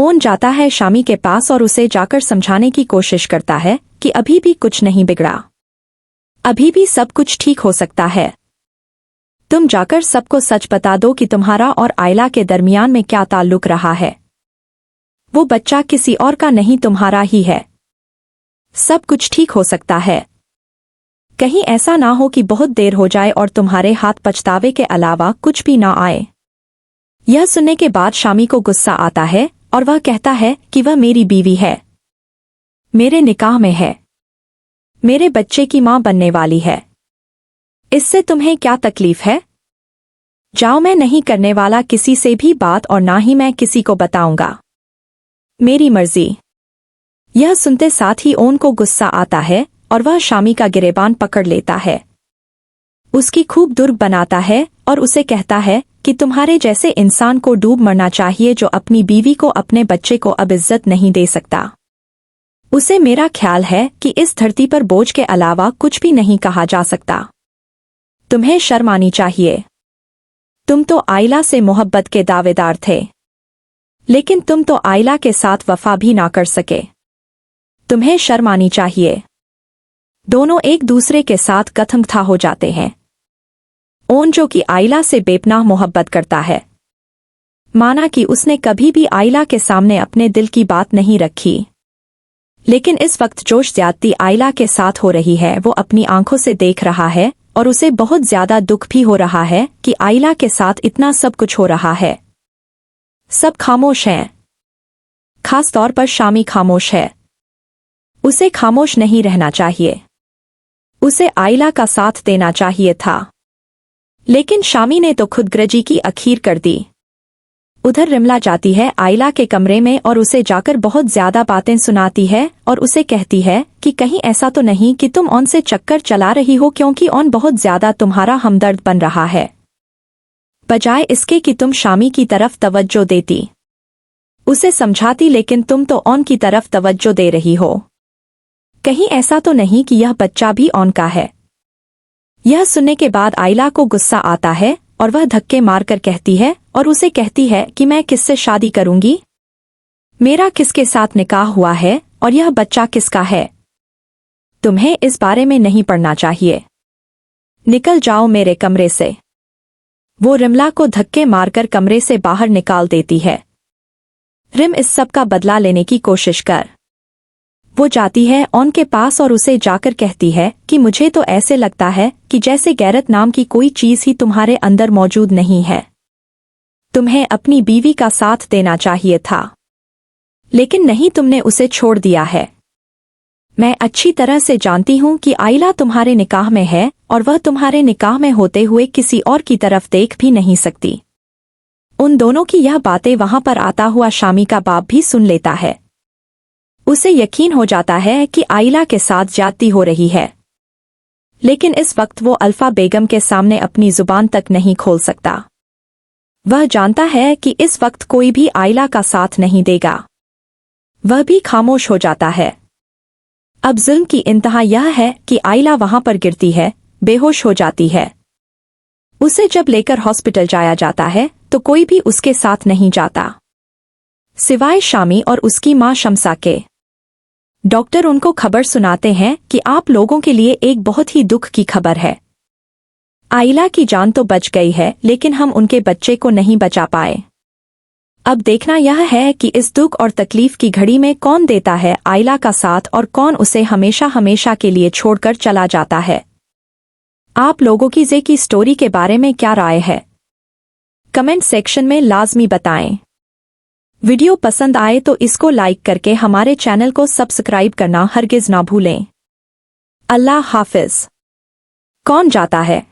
Own जाता है शामी के पास और उसे जाकर समझाने की कोशिश करता है कि अभी भी कुछ नहीं बिगड़ा, अभी भी सब कुछ ठीक हो सकता है। तुम जाकर सबको सच बता दो कि तुम्हारा और आयला के दरमियान में क्या ताल्लुक रहा है। वो बच्चा किसी और का नहीं, तुम्हारा ही है। सब कुछ ठीक हो सकता है। कहीं ऐसा ना हो कि बहुत देर हो जाए और तुम्हारे हाथ पछतावे के अलावा कुछ भी ना आए। यह सुनने के बाद शामी को गुस्सा आता है और वह कहता है कि वह मेरी बीवी है, मेरे निकाह में है, मेरे बच्चे की मां बनने वाली है। इससे तुम्हें क्या तकलीफ है? जाओ, मैं नहीं करने वाला किसी से भी बात और ना ही मैं किसी को बताऊंगा, मेरी मर्जी। यह सुनते साथ ही ओन को गुस्सा आता है और वह शामी का गिरेबान पकड़ लेता है, उसकी खूब दुर्ग बनाता है और उसे कहता है कि तुम्हारे जैसे इंसान को डूब मरना चाहिए जो अपनी बीवी को, अपने बच्चे को अब इज्जत नहीं दे सकता। उसे मेरा ख्याल है कि इस धरती पर बोझ के अलावा कुछ भी नहीं कहा जा सकता। तुम्हें शर्म आनी चाहिए। तुम तो आयला से मोहब्बत के दावेदार थे, लेकिन तुम तो आयला के साथ वफा भी ना कर सके। तुम्हें शर्म आनी चाहिए। दोनों एक दूसरे के साथ कथमथा हो जाते हैं। ओन, जो कि आयला से बेपनाह मोहब्बत करता है, माना कि उसने कभी भी आयला के सामने अपने दिल की बात नहीं रखी, लेकिन इस वक्त जोश ज्यादती आयला के साथ हो रही है वो अपनी आंखों से देख रहा है और उसे बहुत ज्यादा दुख भी हो रहा है कि आयला के साथ इतना सब कुछ हो रहा है। सब खामोश हैं, खास तौर पर शामी खामोश है। उसे खामोश नहीं रहना चाहिए, उसे आयला का साथ देना चाहिए था, लेकिन शामी ने तो खुदगर्जी की अखीर कर दी। उधर रिमला जाती है आयला के कमरे में और उसे जाकर बहुत ज्यादा बातें सुनाती है और उसे कहती है कि कहीं ऐसा तो नहीं कि तुम ओन से चक्कर चला रही हो, क्योंकि ओन बहुत ज्यादा तुम्हारा हमदर्द बन रहा है, बजाय इसके कि तुम शामी की तरफ तवज्जो देती, उसे समझाती, लेकिन तुम तो ओन की तरफ तवज्जो दे रही हो। कहीं ऐसा तो नहीं कि यह बच्चा भी ओन का है। यह सुनने के बाद आयला को गुस्सा आता है और वह धक्के मारकर कहती है और उसे कहती है कि मैं किससे शादी करूंगी, मेरा किसके साथ निकाह हुआ है और यह बच्चा किसका है। तुम्हें इस बारे में नहीं पढ़ना चाहिए, निकल जाओ मेरे कमरे से। वो रिमला को धक्के मारकर कमरे से बाहर निकाल देती है। रिम, इस सब का बदला लेने की कोशिश कर। वो जाती है ओन के पास और उसे जाकर कहती है कि मुझे तो ऐसे लगता है कि जैसे गैरत नाम की कोई चीज ही तुम्हारे अंदर मौजूद नहीं है। तुम्हें अपनी बीवी का साथ देना चाहिए था, लेकिन नहीं, तुमने उसे छोड़ दिया है। मैं अच्छी तरह से जानती हूं कि आयला तुम्हारे निकाह में है और वह तुम्हारे निकाह में होते हुए किसी और की तरफ देख भी नहीं सकती। उन दोनों की यह बातें वहां पर आता हुआ शामी का बाप भी सुन लेता है। उसे यकीन हो जाता है कि आयला के साथ ज्यादती हो रही है, लेकिन इस वक्त वो अल्फा बेगम के सामने अपनी जुबान तक नहीं खोल सकता। वह जानता है कि इस वक्त कोई भी आयला का साथ नहीं देगा। वह भी खामोश हो जाता है। अब जुल्म की इंतहा यह है कि आयला वहां पर गिरती है, बेहोश हो जाती है। उसे जब लेकर हॉस्पिटल जाया जाता है तो कोई भी उसके साथ नहीं जाता, सिवाय शामी और उसकी मां शमसा के। डॉक्टर उनको खबर सुनाते हैं कि आप लोगों के लिए एक बहुत ही दुख की खबर है। आयला की जान तो बच गई है, लेकिन हम उनके बच्चे को नहीं बचा पाए। अब देखना यह है कि इस दुख और तकलीफ की घड़ी में कौन देता है आयला का साथ और कौन उसे हमेशा हमेशा के लिए छोड़कर चला जाता है। आप लोगों की जे की स्टोरी के बारे में क्या राय है, कमेंट सेक्शन में लाजमी बताएं। वीडियो पसंद आए तो इसको लाइक करके हमारे चैनल को सब्सक्राइब करना हरगिज ना भूलें। अल्लाह हाफिज। कौन जाता है?